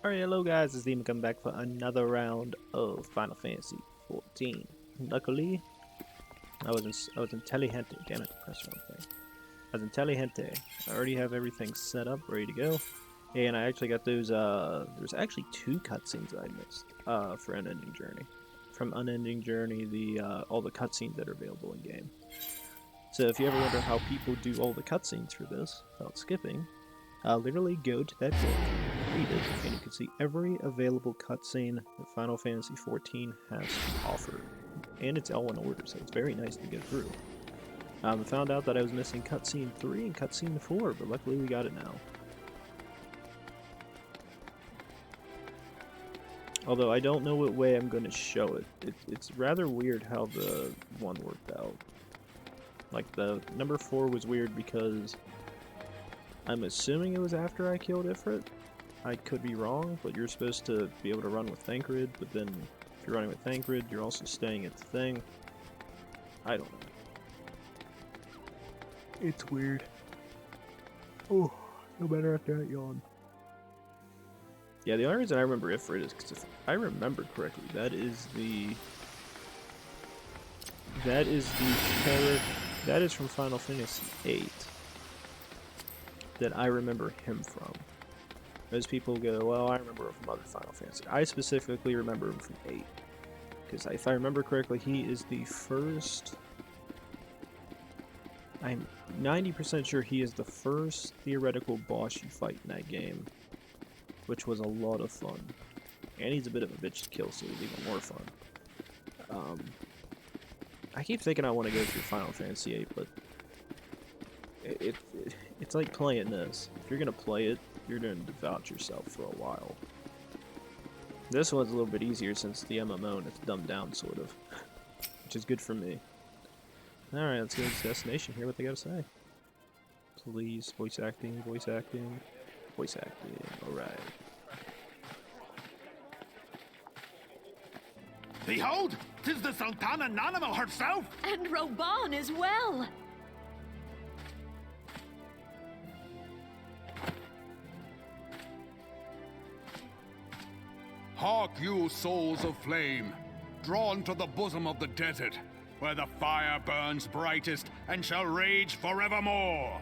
Alright, hello guys, it's Demon coming back for another round of Final Fantasy XIV. Luckily, I was intelligente. Damn it, press the wrong thing. I was intelligente. I already have everything set up, ready to go. And I actually got those, there's actually 2 cutscenes I missed, for Unending Journey. From Unending Journey, all the cutscenes that are available in game. So if you ever wonder how people do all the cutscenes for this, without skipping, literally go to that book, read it, and you can see every available cutscene that Final Fantasy XIV has to offer. And it's all in order, so it's very nice to get through. I found out that I was missing cutscene 3 and cutscene 4, but luckily we got it now. Although I don't know what way I'm going to show it. It's rather weird how the one worked out. Like, the number 4 was weird because I'm assuming it was after I killed Ifrit. I could be wrong, but you're supposed to be able to run with Thancred, but then if you're running with Thancred, you're also staying at the thing. I don't know. It's weird. Oh, no better after that yawn. Yeah, the only reason I remember Ifrit is because if I remember correctly, that is from Final Fantasy VIII that I remember him from. Most people go, well, I remember him from other Final Fantasy. I specifically remember him from 8. Because if I remember correctly, he is the first... I'm 90% sure he is the first theoretical boss you fight in that game. Which was a lot of fun. And he's a bit of a bitch to kill, so he's even more fun. I keep thinking I want to go through Final Fantasy VIII, but... It's like playing this. If you're going to play it, you're going to devote yourself for a while. This one's a little bit easier since the MMO and it's dumbed down, sort of. Which is good for me. Alright, let's go to this destination, hear what they gotta say. Please, voice acting, voice acting, voice acting, alright. Behold, 'tis the Sultana Nanimal herself! And Roban as well! Hark you, souls of flame, drawn to the bosom of the desert, where the fire burns brightest and shall rage forevermore.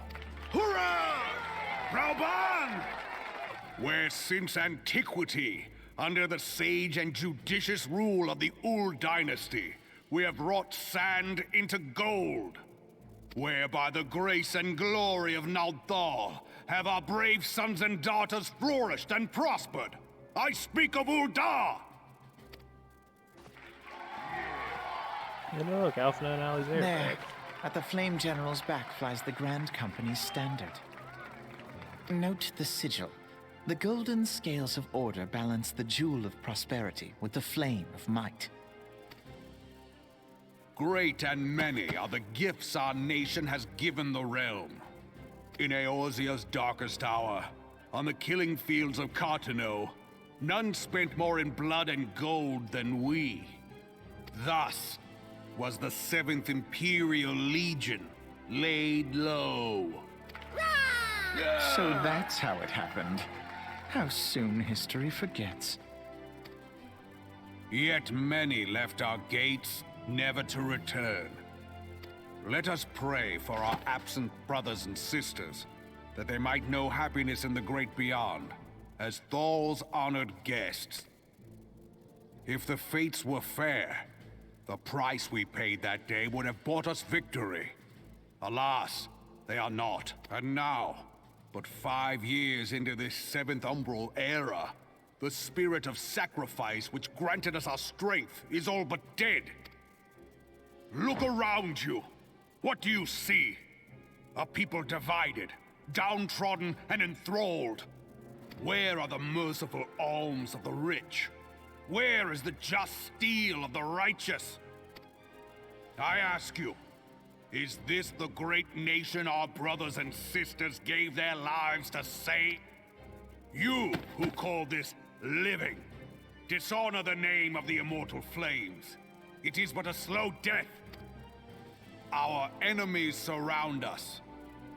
Hurrah! Rauban! Where since antiquity, under the sage and judicious rule of the Ul dynasty, we have wrought sand into gold. Where by the grace and glory of Nalthal have our brave sons and daughters flourished and prospered. I speak of Ul'dah! And look, Alpha and Ali's there. There, at the Flame General's back flies the Grand Company's standard. Note the sigil. The golden scales of order balance the jewel of prosperity with the flame of might. Great and many are the gifts our nation has given the realm. In Eorzea's darkest hour, on the killing fields of Cartano, none spent more in blood and gold than we. Thus was the Seventh Imperial Legion laid low. So that's how it happened. How soon history forgets. Yet many left our gates, never to return. Let us pray for our absent brothers and sisters, that they might know happiness in the great beyond, as Thal's honored guests. If the fates were fair, the price we paid that day would have bought us victory. Alas, they are not. And now, but 5 years into this Seventh Umbral era, the spirit of sacrifice which granted us our strength is all but dead. Look around you. What do you see? A people divided, downtrodden, and enthralled. Where are the merciful alms of the rich? Where is the just steel of the righteous? I ask you, is this the great nation our brothers and sisters gave their lives to save? You who call this living, dishonor the name of the immortal flames. It is but a slow death. Our enemies surround us.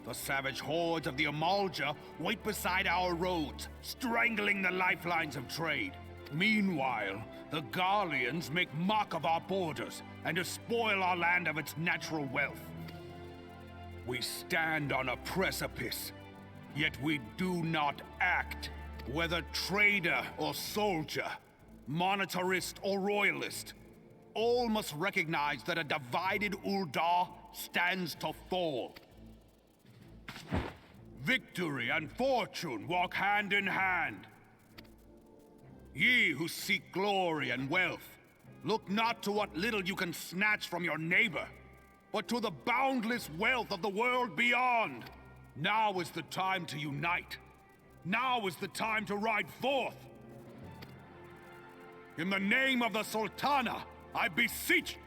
The savage hordes of the Amalja wait beside our roads, strangling the lifelines of trade. Meanwhile, the Garleans make mock of our borders and despoil our land of its natural wealth. We stand on a precipice, yet we do not act. Whether trader or soldier, monetarist or royalist, all must recognize that a divided Ul'dah stands to fall. Victory and fortune walk hand in hand. Ye who seek glory and wealth, look not to what little you can snatch from your neighbor, but to the boundless wealth of the world beyond. Now is the time to unite. Now is the time to ride forth. In the name of the Sultana, I beseech,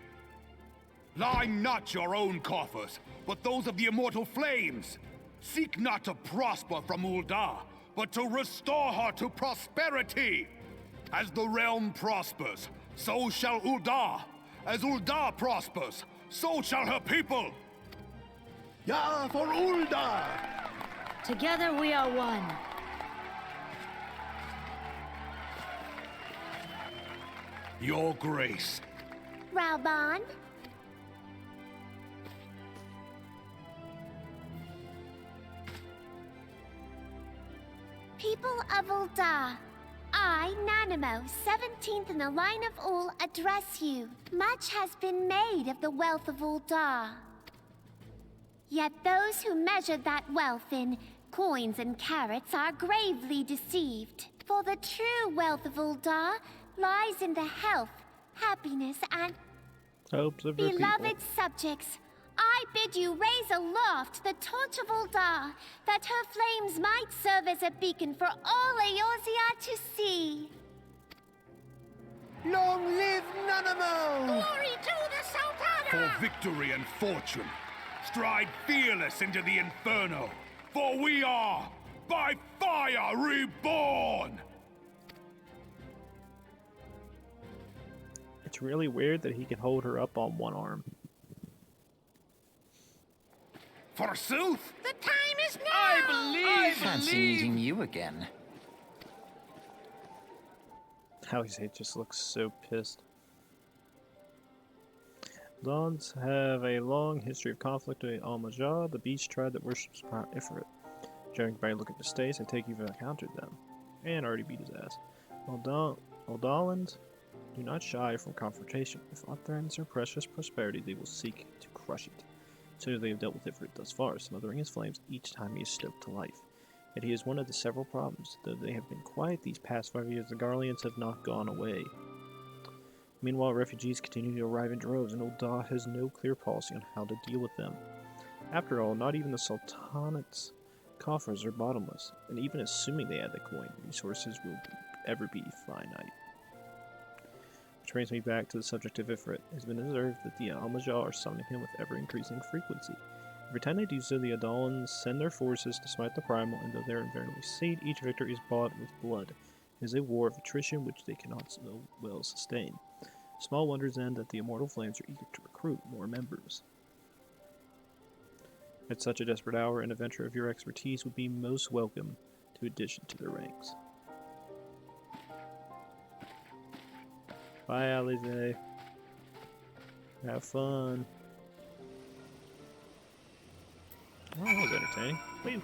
line not your own coffers, but those of the immortal flames. Seek not to prosper from Ul'dah, but to restore her to prosperity. As the realm prospers, so shall Ul'dah. As Ul'dah prospers, so shall her people. Ya for Ul'dah! Together we are one. Your Grace. Raubon? People of Ul'dah, I, Nanimo, 17th in the line of Ul, address you. Much has been made of the wealth of Ul'dah. Yet those who measure that wealth in coins and carats are gravely deceived. For the true wealth of Ul'dah lies in the health, happiness, and hopes of your beloved people. subjects. I bid you raise aloft the torch of Ul'dah, that her flames might serve as a beacon for all Eorzea to see. Long live Nanamo! Glory to the Sultana! For victory and fortune, stride fearless into the inferno, for we are, by fire, reborn! It's really weird that he can hold her up on one arm. Forsooth! The time is now! I fancy meeting you again. How he just looks so pissed. Dons have a long history of conflict with Al-Majah, the beast tribe that worships Ifrit. Judging by looking at the states, I take you've encountered them, and already beat his ass. Aldalans do not shy from confrontation. If aught threatens their precious prosperity, they will seek to crush it. So they have dealt with Ifrit thus far, smothering his flames each time he is stoked to life. Yet he is one of the several problems. Though they have been quiet these past 5 years, the Garleans have not gone away. Meanwhile, refugees continue to arrive in droves, and Ul'dah has no clear policy on how to deal with them. After all, not even the Sultanate's coffers are bottomless, and even assuming they had the coin, resources will ever be finite. Which brings me back to the subject of Ifrit. It has been observed that the Al-Majah are summoning him with ever-increasing frequency. Every time they do so, the Adalans send their forces to smite the Primal, and though they are invariably succeed, each victory is bought with blood. It is a war of attrition which they cannot so well sustain. Small wonders then that the Immortal Flames are eager to recruit more members. At such a desperate hour, an adventure of your expertise would be most welcome to addition to their ranks. Bye, Alize. Have fun. Oh, that was entertaining. Woo.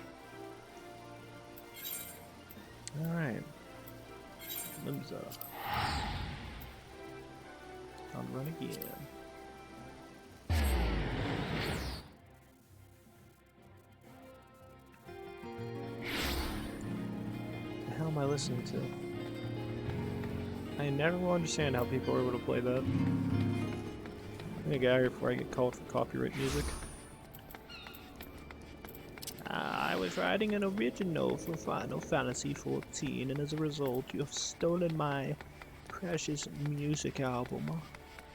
Alright. Limza. I'll run again. The hell am I listening to? I never will understand how people are able to play that. I'm gonna get out of here before I get called for copyright music. I was writing an original for Final Fantasy XIV, and as a result, you have stolen my precious music album.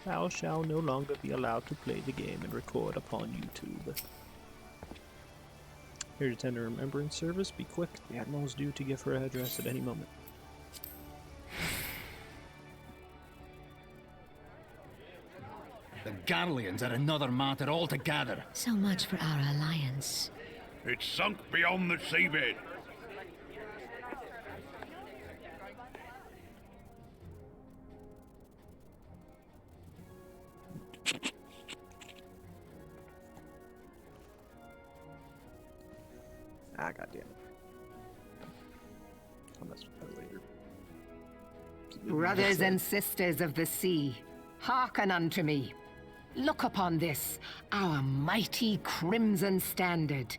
Thou shalt no longer be allowed to play the game and record upon YouTube. Here to tender remembrance service. Be quick. The Admiral is due to give her address at any moment. The Garleans are another matter altogether. So much for our alliance. It's sunk beyond the seabed. Ah, goddamn it. I'll mess with that later. Brothers and sisters of the sea, hearken unto me. Look upon this, our mighty crimson standard,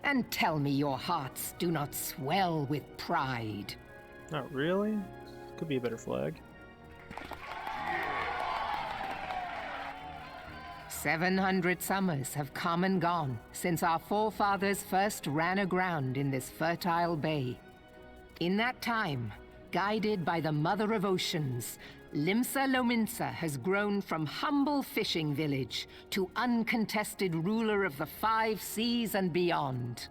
and tell me your hearts do not swell with pride. Not really. Could be a better flag. 700 summers have come and gone since our forefathers first ran aground in this fertile bay. In that time, guided by the Mother of Oceans, Limsa Lominsa has grown from humble fishing village to uncontested ruler of the 5 seas and beyond.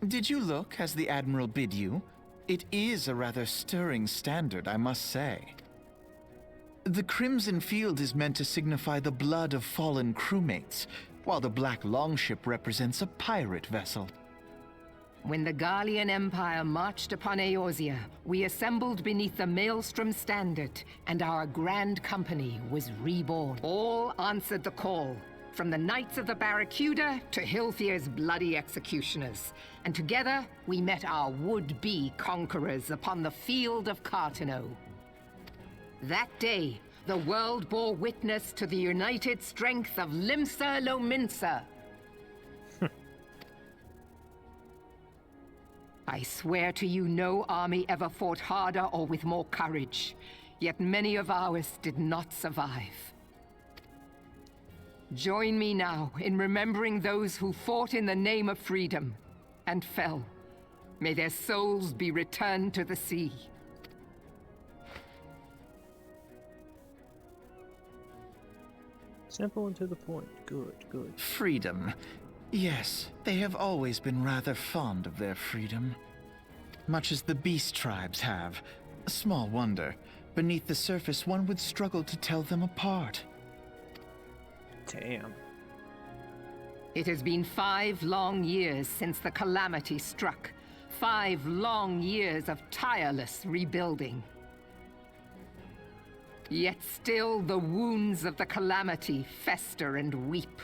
Did you look as the Admiral bid you? It is a rather stirring standard, I must say. The crimson field is meant to signify the blood of fallen crewmates, while the black longship represents a pirate vessel. When the Garlean Empire marched upon Eorzea, we assembled beneath the Maelstrom standard, and our Grand Company was reborn. All answered the call, from the Knights of the Barracuda to Hilfir's bloody executioners. And together, we met our would-be conquerors upon the field of Cartano. That day, the world bore witness to the united strength of Limsa Lominsa. I swear to you, no army ever fought harder or with more courage. Yet many of ours did not survive. Join me now in remembering those who fought in the name of freedom and fell. May their souls be returned to the sea. Simple and to the point. Good, good. Freedom. Yes, they have always been rather fond of their freedom. Much as the beast tribes have. Small wonder. Beneath the surface, one would struggle to tell them apart. Damn. It has been 5 long years since the Calamity struck. 5 long years of tireless rebuilding. Yet still the wounds of the Calamity fester and weep.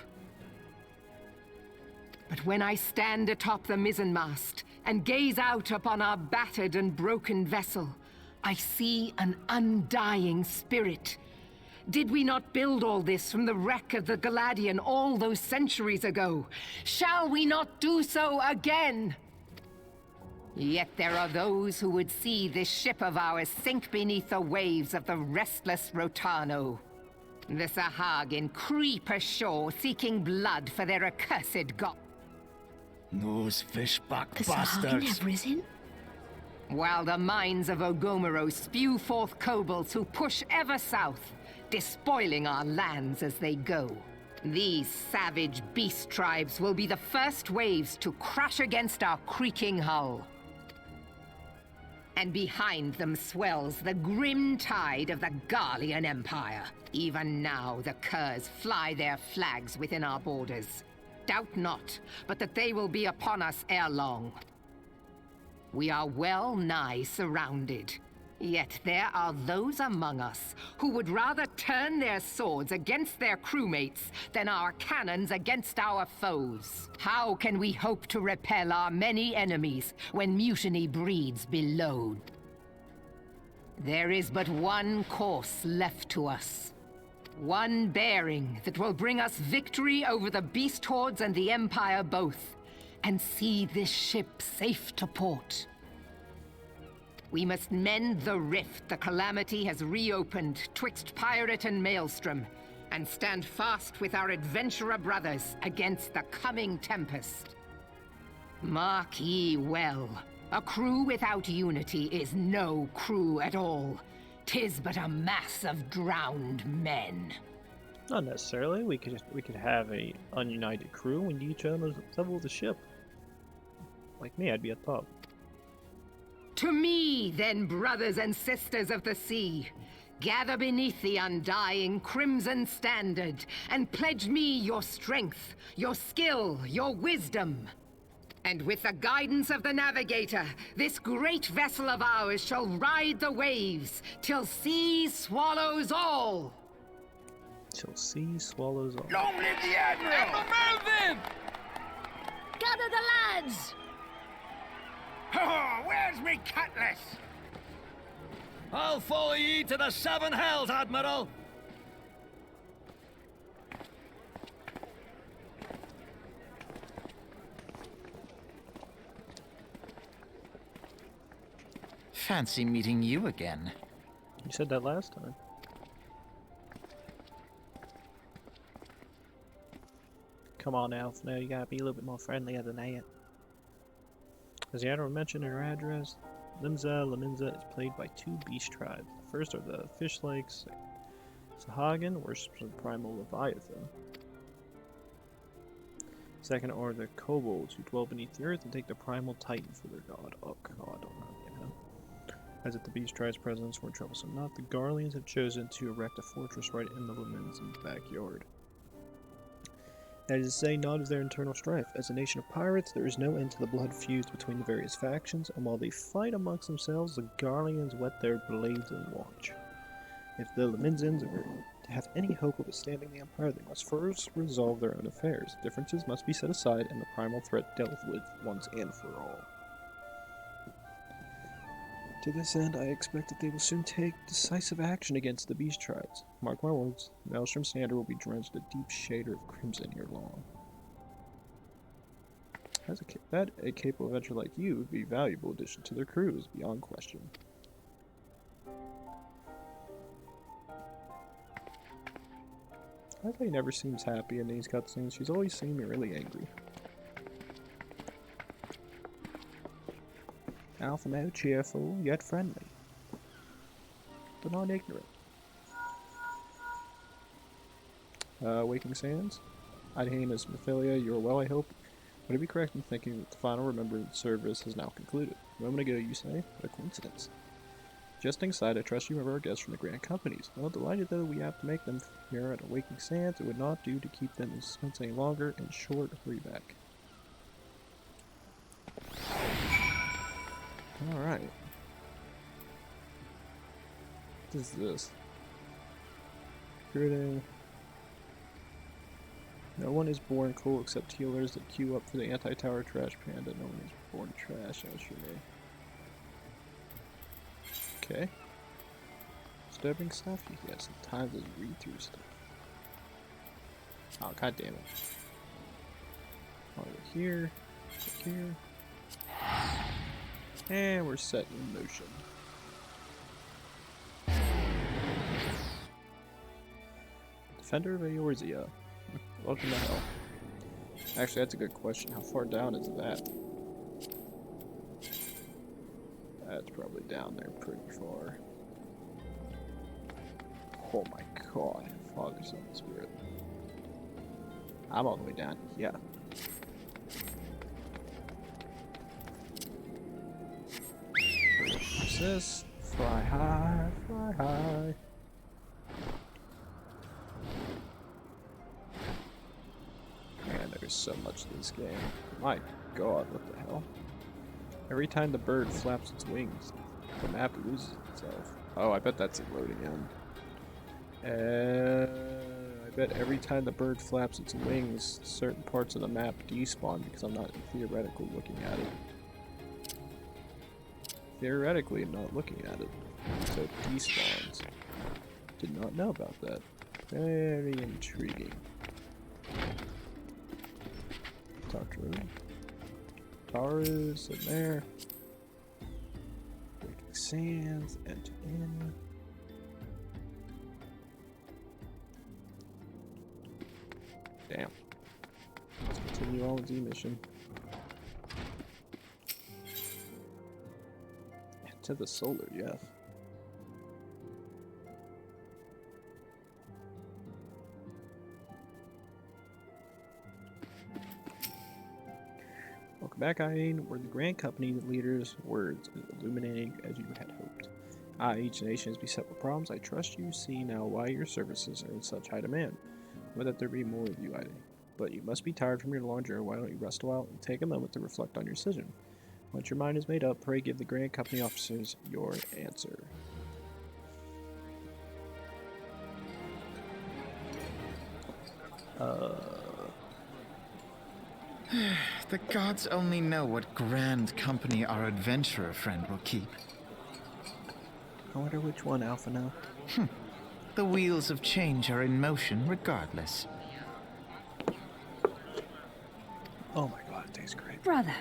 But when I stand atop the mizzenmast and gaze out upon our battered and broken vessel, I see an undying spirit. Did we not build all this from the wreck of the Galadian all those centuries ago? Shall we not do so again? Yet there are those who would see this ship of ours sink beneath the waves of the restless Rotano. The Sahagin creep ashore seeking blood for their accursed god. Those fishback The Sahagin bastards. have risen? While the mines of Ogomero spew forth kobolds who push ever south, despoiling our lands as they go. These savage beast tribes will be the first waves to crash against our creaking hull. And behind them swells the grim tide of the Garlean Empire. Even now, the curs fly their flags within our borders. Doubt not, but that they will be upon us ere long. We are well nigh surrounded. Yet there are those among us who would rather turn their swords against their crewmates than our cannons against our foes. How can we hope to repel our many enemies when mutiny breeds below? There is but one course left to us. One bearing that will bring us victory over the beast hordes and the Empire both, and see this ship safe to port. We must mend the rift the Calamity has reopened twixt pirate and maelstrom, and stand fast with our adventurer brothers against the coming tempest. Mark ye well, a crew without unity is no crew at all. 'Tis but a mass of drowned men. Not necessarily. We could have a ununited crew and each own level the ship. Like me, I'd be at top. To me, then, brothers and sisters of the sea, Gather beneath the undying crimson standard and pledge me your strength, your skill, your wisdom. And with the guidance of the navigator, this great vessel of ours shall ride the waves till sea swallows all. Till sea swallows all. Long live the Admiral! Moving! Gather the lads! Oh, where's me cutlass? I'll follow ye to the seven hells, Admiral! Fancy meeting you again. You said that last time. Come on, Alf. Now you gotta be a little bit more friendlier than that. As the Admiral mentioned in her address, Laminza is played by two beast tribes. The first are the fish-like Sahagin, worshippers of the primal Leviathan. Second are the kobolds, who dwell beneath the earth and take the primal titan for their god. Oh god, As if the beast tribe's presence were troublesome not, the Garleans have chosen to erect a fortress right in the Laminza's backyard. That is to say, not of their internal strife. As a nation of pirates, there is no end to the blood feuds between the various factions, and while they fight amongst themselves, the Garleans whet their blades and watch. If the Laminzans are to have any hope of withstanding the Empire, they must first resolve their own affairs. Differences must be set aside, and the primal threat dealt with once and for all. To this end, I expect that they will soon take decisive action against the beast tribes. Mark my words, Maelstrom Standard will be drenched a deep shader of crimson ere long. A capable adventurer like you would be a valuable addition to their crew is beyond question. Hydaelyn never seems happy in these cutscenes. She's always seeming really angry. Alphamo, cheerful, yet friendly, but not ignorant. Waking Sands? Hydaelyn is Mephilia, you are well, I hope. Would it be correct in thinking that the final remembrance service has now concluded? A moment ago, you say? What a coincidence. Jesting aside, I trust you remember our guests from the Grand Companies. Well, delighted though we have to make them here at Waking Sands, it would not do to keep them in suspense any longer. In short, hurry back. Alright. What is this? Recruiting. No one is born cool except healers that queue up for the anti-tower trash panda. No one is born trash, as you may. Okay. Disturbing stuff? Yes, sometimes I read through stuff. Oh, god damn it. Over here. Here. And we're set in motion. Defender of Eorzea. Welcome to hell. Actually, that's a good question. How far down is that? That's probably down there pretty far. Oh my god. Father, Son, and Spirit. I'm all the way down. Yeah. What's this? Fly high, fly high. Man, there's so much to this game. My god, what the hell? Every time the bird flaps its wings, the map loses itself. Oh, I bet that's it loading in. I bet every time the bird flaps its wings, certain parts of the map despawn because I'm not theoretically looking at it. Theoretically, I'm not looking at it. So it despawns. Did not know about that. Very intriguing. Talk to her. Taru's in there. Waking Sands, enter in. Damn. Let's continue on with the mission. To the solar, yes. Welcome back, Hydaelyn, where the Grand Company leaders' words is illuminating as you had hoped. Each nation is beset with problems. I trust you see now why your services are in such high demand. Would that there be more of you, Hydaelyn. But you must be tired from your long journey. Why don't you rest a while and take a moment to reflect on your decision? Once your mind is made up, pray give the Grand Company officers your answer. The gods only know what grand company our adventurer friend will keep. I wonder which one, Alpha now. The wheels of change are in motion regardless. Oh my god, it tastes great. Brother,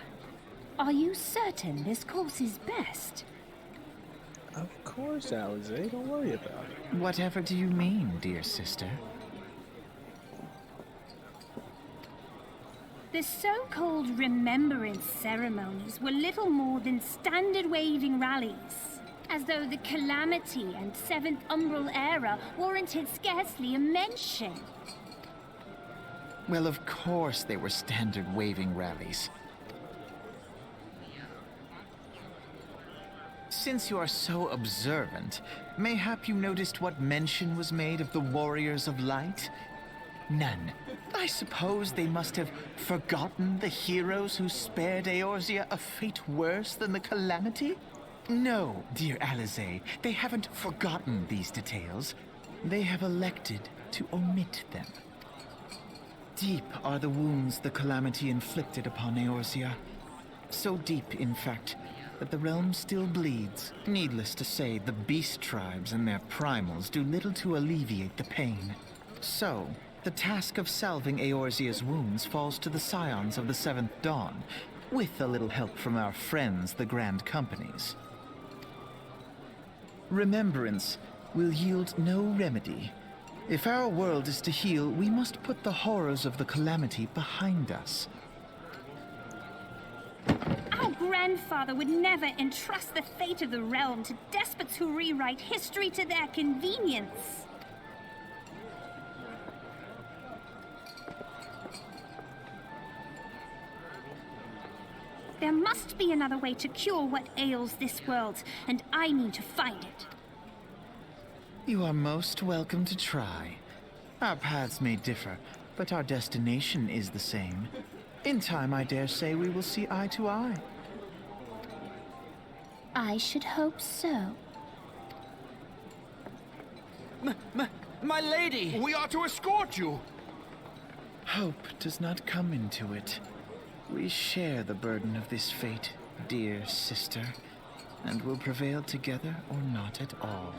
are you certain this course is best? Of course, Alize, don't worry about it. Whatever do you mean, dear sister? The so-called remembrance ceremonies were little more than standard waving rallies, as though the Calamity and Seventh Umbral era warranted scarcely a mention. Well, of course they were standard waving rallies. Since you are so observant, mayhap you noticed what mention was made of the Warriors of Light? None. I suppose they must have forgotten the heroes who spared Eorzea a fate worse than the Calamity? No, dear Alize, they haven't forgotten these details. They have elected to omit them. Deep are the wounds the Calamity inflicted upon Eorzea. So deep, in fact, that the realm still bleeds. Needless to say, the beast tribes and their primals do little to alleviate the pain. So, the task of salving Eorzea's wounds falls to the scions of the Seventh Dawn, with a little help from our friends, the Grand Companies. Remembrance will yield no remedy. If our world is to heal, we must put the horrors of the Calamity behind us. Our grandfather would never entrust the fate of the realm to despots who rewrite history to their convenience. There must be another way to cure what ails this world, and I mean to find it. You are most welcome to try. Our paths may differ, but our destination is the same. In time, I dare say we will see eye to eye. I should hope so. My lady! We are to escort you! Hope does not come into it. We share the burden of this fate, dear sister, and will prevail together or not at all.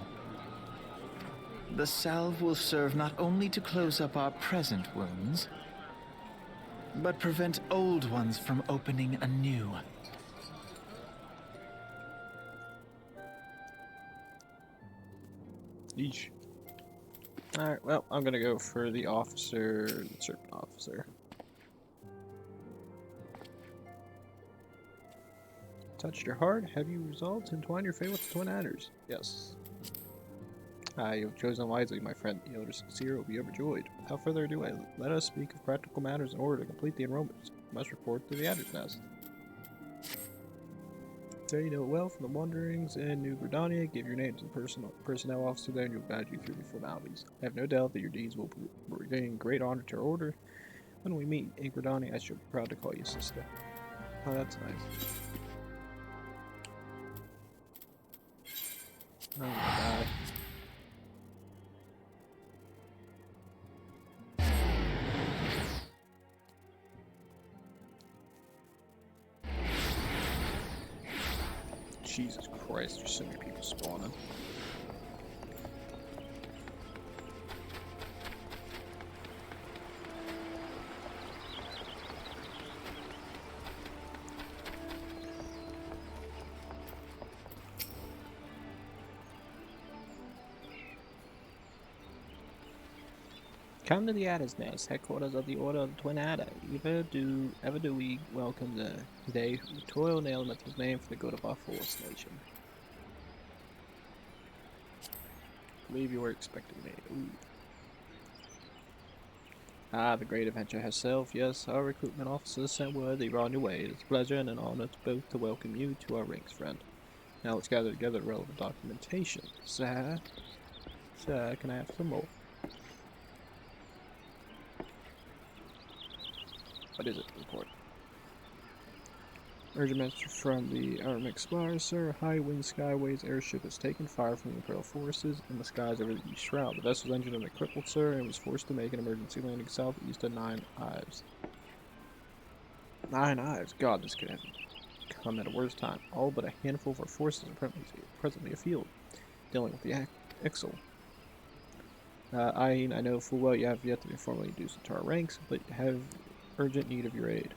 The salve will serve not only to close up our present wounds, but prevent old ones from opening anew. Yeesh. Alright, well, I'm gonna go for the officer, the serpent officer. Touched your heart? Have you resolved to entwine your fate with the twin adders? Yes. You have chosen wisely, my friend. The elder sincere will be overjoyed. Without further ado, let us speak of practical matters in order to complete the enrollments. You must report to the Adder's Nest. There you know it well from the wanderings in New Gridania. Give your name to the personnel officer there and you'll guide you through the formalities. I have no doubt that your deeds will bring great honor to our order. When we meet in Gridania, I shall be proud to call you sister. Oh, that's nice. Oh my god. Jesus Christ, there's so many people spawning. Come to the Adder's Nest, headquarters of the Order of the Twin Adder. Ever do we welcome they who toil in the elements of name for the good of our forest nation. I believe you were expecting me. Ooh. Ah, the great adventure herself. Yes, our recruitment officer sent word that you're on your way. It's a pleasure and an honor to both to welcome you to our ranks, friend. Now let's gather together relevant documentation. Zhed, can I have some more? What is it? Report. Urgent message from the Arm Explorer, sir. High Wind Skyways airship has taken fire from the Imperial forces in the skies over the East Shroud. The vessel's engine has been crippled, sir, and was forced to make an emergency landing southeast of 9 Ives. 9 Ives? God, this could come at a worse time. All but a handful of our forces are presently afield, dealing with the Ixal. I know full well you have yet to be formally induced into our ranks, but have urgent need of your aid.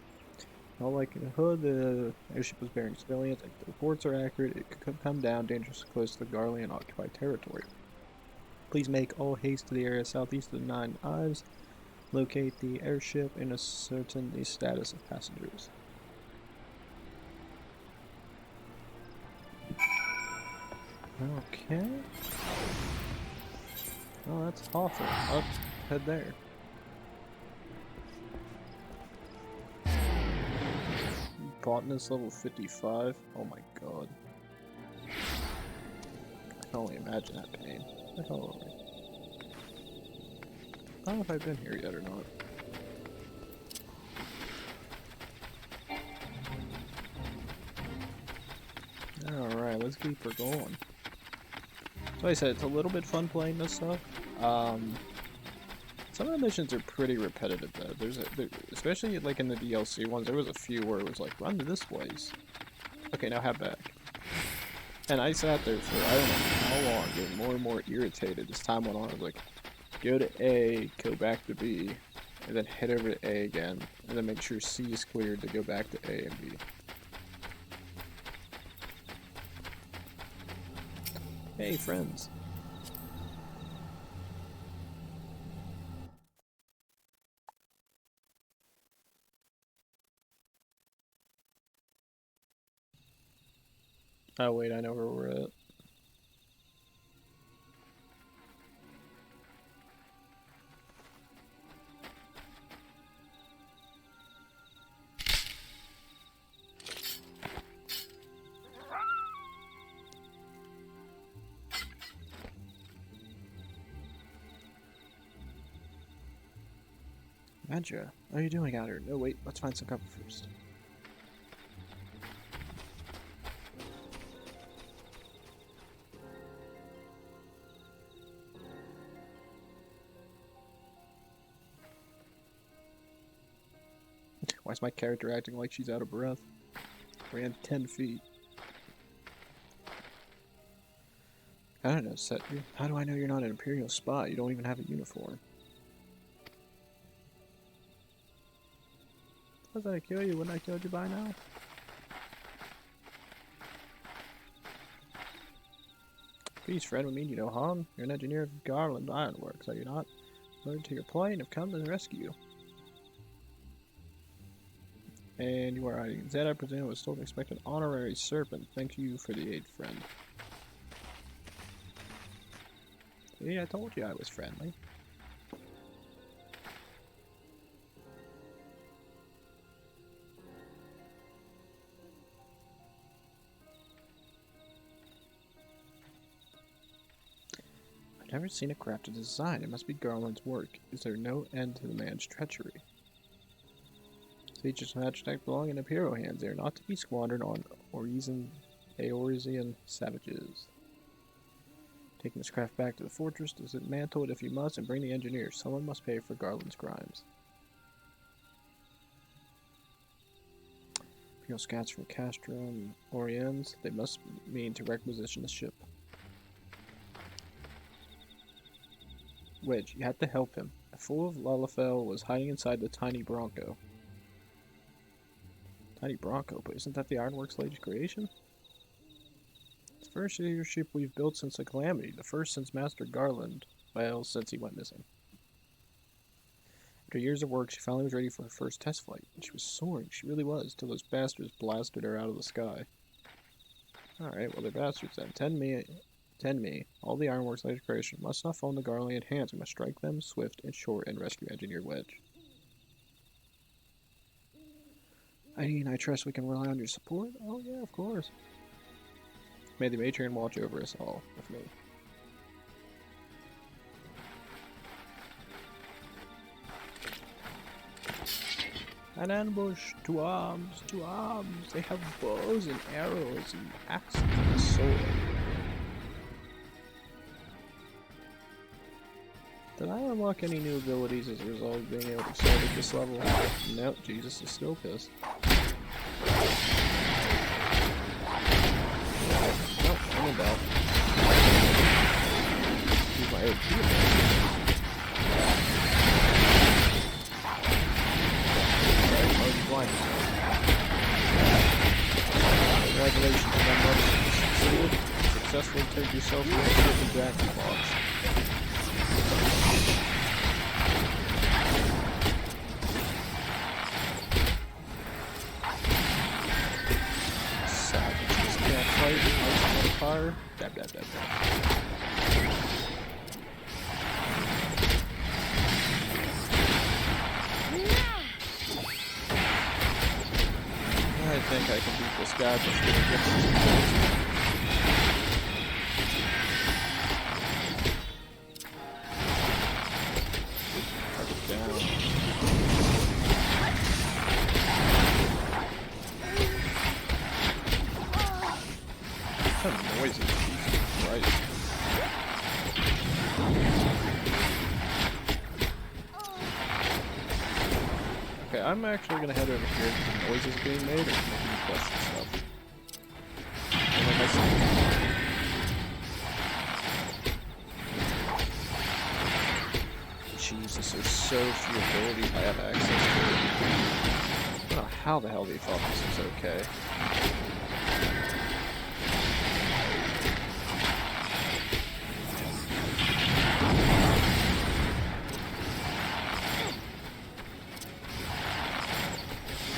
In all likelihood, the airship was bearing civilians, and if the reports are accurate, it could come down dangerously close to the Garlean occupied territory. Please make all haste to the area southeast of the 9 Ives, locate the airship, and ascertain the status of passengers. Okay. Oh, that's awful. Let's head there. Botanist level 55. Oh my god. I can only imagine that pain. What the hell are we? I don't know if I've been here yet or not. Alright, let's keep her going. So like I said, it's a little bit fun playing this stuff. Some of the missions are pretty repetitive though. Especially like in the DLC ones, there was a few where it was like, run to this place. Okay, now head back. And I sat there for I don't know how long, getting more and more irritated as time went on. I was like, go to A, go back to B, and then head over to A again, and then make sure C is cleared to go back to A and B. Hey, friends. Oh wait, I know where we're at. Madra, what are you doing out here? No, wait, let's find some cover first. Why is my character acting like she's out of breath? Ran 10 feet. I don't know, Setri. How do I know you're not an Imperial spy? You don't even have a uniform. Was I kill you? Wouldn't I killed you by now? Peace, friend. We mean you no harm. You're an engineer of Garlean Ironworks, are you not? Lured to your plane, have come to rescue you. And you are hiding. Zed, I presume, was told to expect an honorary serpent. Thank you for the aid, friend. See, I told you I was friendly. I've never seen a crafted design. It must be Garland's work. Is there no end to the man's treachery? Sieges of Magitek belong in Imperial hands. They are not to be squandered on Eorzean savages. Taking this craft back to the fortress, dismantle it if you must, and bring the engineers. Someone must pay for Garland's crimes. Imperial scouts from Castrum, Eorzeans. They must mean to requisition the ship. Wedge, you have to help him. A fool of Lalafell was hiding inside the tiny Bronco. Tiny Bronco, but isn't that the Ironworks latest creation? It's the first airship we've built since the Calamity, the first since Master Garland, well, since he went missing. After years of work, she finally was ready for her first test flight, and she was soaring, she really was, till those bastards blasted her out of the sky. Alright, well they're bastards then. 10 me. All the Ironworks latest creation must not fall into Garlean hands. We must strike them swift and short and rescue Engineer Wedge. I trust we can rely on your support? Oh yeah, of course. May the matron watch over us all with me. An ambush! To arms! To arms! They have bows and arrows and axes and a sword. Did I unlock any new abilities as a result of being able to start at this level? Nope, Jesus is still pissed. Nope, I'm in doubt. Use my OP ability. Blinded. Congratulations, my mother succeeded. Successfully turned yourself into a certain dragon box. Savages can't fight, ice on fire. Dab, dab, dab, dab. I think I can beat this guy before he gets his kills. Target down. What kind of noise is Jesus Christ? Okay, I'm actually gonna head over here if the noise is being made or making quests and stuff. And like I said, Jesus, there's so few abilities I have access to. I don't know how the hell they thought this was okay.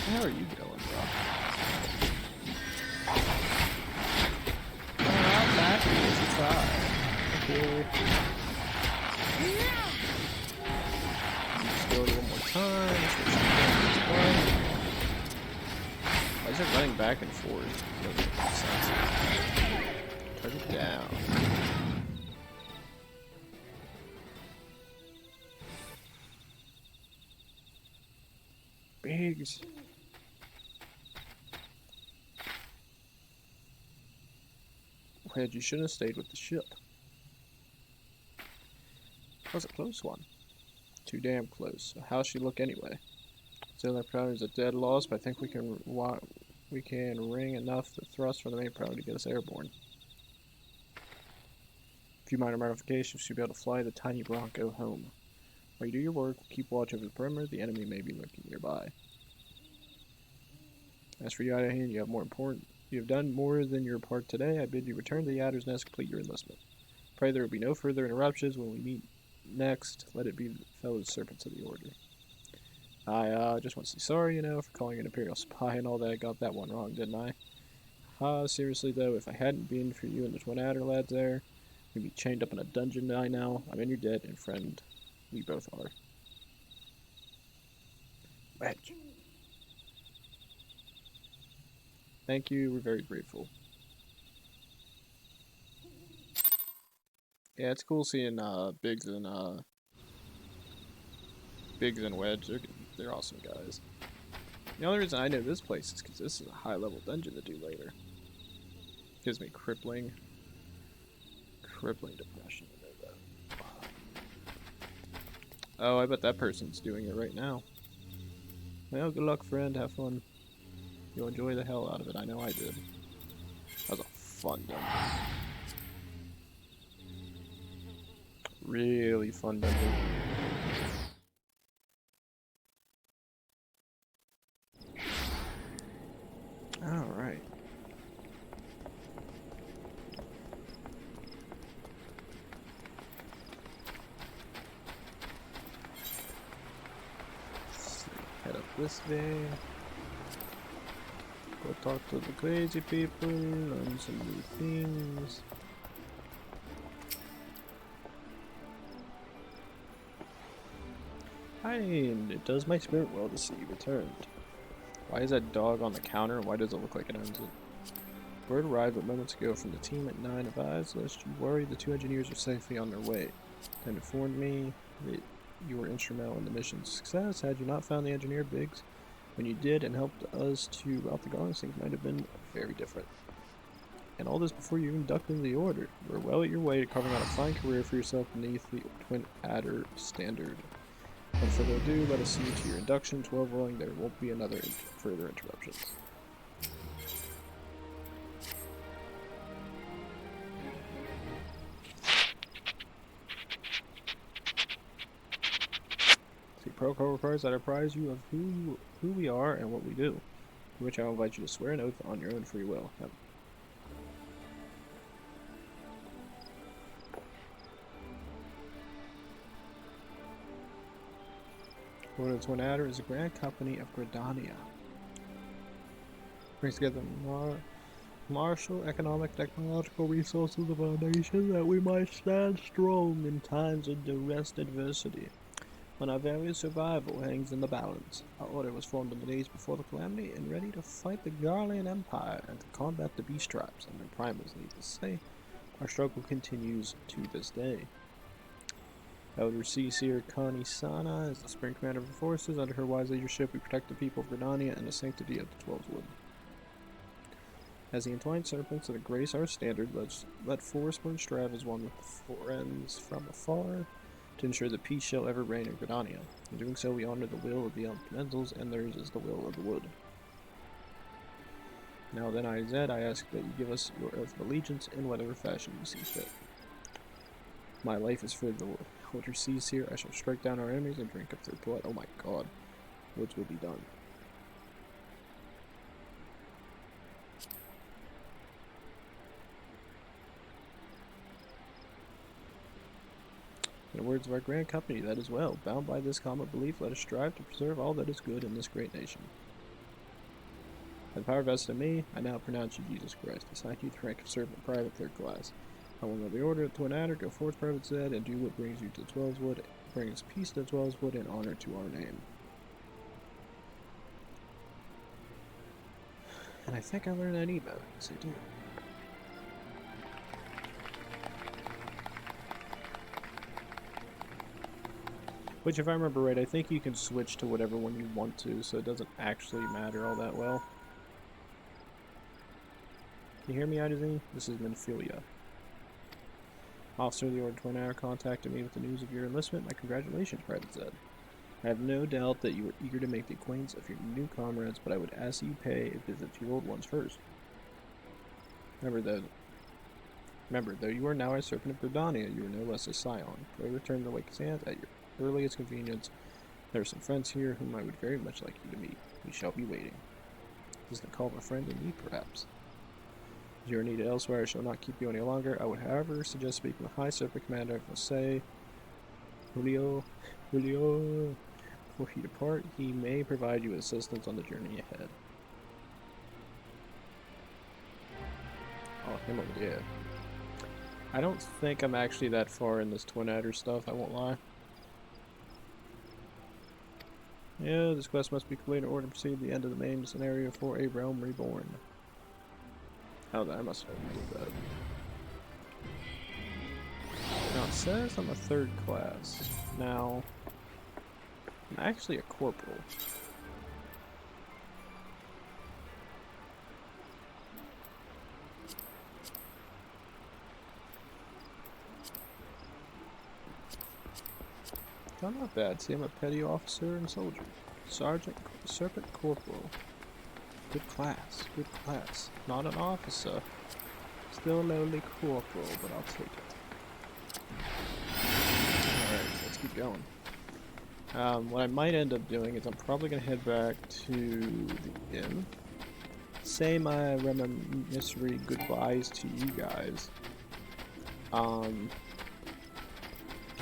How are you going, bro? Alright, back here's a try. Okay. Just go one more time. Why is it running back and forth? Doesn't make sense. Turn it down. Biggs. You shouldn't have stayed with the ship. That was a close one. Too damn close. So how's she look anyway? Still, our priority is a dead loss, but I think we can wring enough to thrust from the main priority to get us airborne. A few minor modifications should be able to fly the tiny Bronco home. While you do your work, keep watch over the perimeter. The enemy may be lurking nearby. As for you, Hydaelyn, you have done more than your part today. I bid you return to the Adder's Nest, complete your enlistment. Pray there will be no further interruptions when we meet next. Let it be the fellow servants of the Order. I just want to say sorry, for calling an Imperial spy and all that. I got that one wrong, didn't I? Seriously though, if I hadn't been for you and the twin Adder lads there, we'd be chained up in a dungeon by now. I'm in your debt, and friend, we both are. Wedge. Thank you, we're very grateful. Yeah, it's cool seeing Biggs and Wedge. They're awesome guys. The only reason I know this place is because this is a high level dungeon to do later. Gives me crippling depression to know that. Oh, I bet that person's doing it right now. Well, good luck, friend. Have fun. You'll enjoy the hell out of it. I know I did. That was a fun dungeon. Really fun dungeon. Alright. Head up this way. Go talk to the crazy people, learn some new things. And it does my spirit well to see you returned. Why is that dog on the counter? Why does it look like it owns it? Word arrived but moments ago from the team at 9 advised lest you worry the 2 engineers are safely on their way. Then informed me that you were instrumental in the mission's success. Had you not found the engineer Biggs when you did and helped us to rout the Garleans, things might have been very different. And all this before you even ducked into the order. You were well at your way to carving out a fine career for yourself beneath the Twin Adder standard. Without further ado, let us see you to your induction. 12 rolling, there won't be another further interruptions. See, protocol requires that I apprise you of who we are and what we do, in which I will invite you to swear an oath on your own free will. Order of the Twin Adder is a Grand Company of Gridania. Brings together martial, economic, technological resources of our nation that we might stand strong in times of duress adversity. When our very survival hangs in the balance, our order was formed in the days before the Calamity and ready to fight the Garlean Empire and to combat the beast tribes and their primals, needless to say. Our struggle continues to this day. Elder Seer Connie Sana is the Supreme Commander of the forces. Under her wise leadership, we protect the people of Gridania and the sanctity of the 12's Wood. As the entwined serpents that grace our standard, let Forsborn strive as one with the friends from afar to ensure that peace shall ever reign in Gridania. In doing so, we honor the will of the elementals, and theirs is the will of the wood. Now then, Zhed, I ask that you give us your oath of allegiance in whatever fashion you see fit. My life is for the wood. Elder Seer, I shall strike down our enemies and drink up their blood. Oh my god. Woods will be done. In the words of our Grand Company, that is well. Bound by this common belief, let us strive to preserve all that is good in this great nation. By the power vested in me, I now pronounce you Jesus Christ. Assign you the rank of servant private 3rd class. I will know the order of the Twin Adder, go forth, Private Zed, and do what brings you to the 12's Wood, brings peace to the 12's Wood, and honor to our name. And I think I learned that email. Yes, I do. Which, if I remember right, I think you can switch to whatever one you want to, so it doesn't actually matter all that well. Can you hear me, Hydaelyn? This is Minfilia. Officer of the Order Twin Adder contacted me with the news of your enlistment. My congratulations, Private Zed. I have no doubt that you were eager to make the acquaintance of your new comrades, but I would ask that you pay a visit to your old ones first. Remember, though you are now a Serpent of Gridania, you are no less a Scion. Pray return to Lake Sands at your earliest convenience. There are some friends here whom I would very much like you to meet. We shall be waiting. This is the call of a friend in need, perhaps. If you are needed elsewhere, I shall not keep you any longer. I would, however, suggest speaking with High Serpent Commander of Jose Julio. Before you depart, he may provide you with assistance on the journey ahead. Oh, him over there. I don't think I'm actually that far in this Twin Adder stuff, I won't lie. Yeah, this quest must be completed in order to proceed to the end of the main scenario for a Realm Reborn. Oh, I must have moved that. Now it says I'm a 3rd class. Now, I'm actually a corporal. Oh, not bad. See, I'm a petty officer and soldier. Sergeant, Serpent Corporal. Good class, good class. Not an officer. Still a lowly corporal, but I'll take it. Alright, let's keep going. What I might end up doing is I'm probably going to head back to the inn. Say my reminiscery goodbyes to you guys. I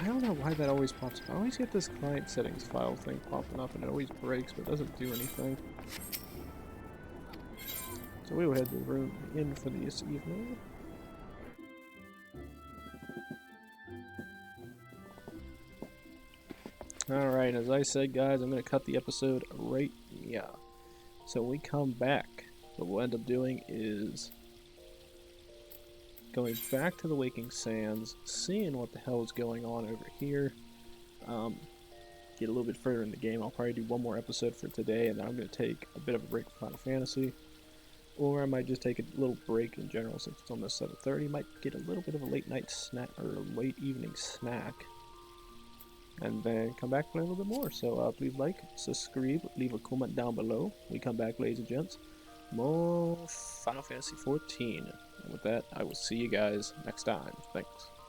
don't know why that always pops up. I always get this client settings file thing popping up and it always breaks, but it doesn't do anything. So we will head to the room in for this evening. Alright, as I said, guys, I'm going to cut the episode right here. So when we come back, what we'll end up doing is going back to the Waking Sands, seeing what the hell is going on over here. Get a little bit further in the game. I'll probably do one more episode for today, and then I'm going to take a bit of a break from Final Fantasy. Or I might just take a little break in general since it's almost 7:30. Might get a little bit of a late night snack, or a late evening snack. And then come back and play a little bit more. So please like, subscribe, leave a comment down below. We come back, ladies and gents. More Final Fantasy XIV. And with that, I will see you guys next time. Thanks.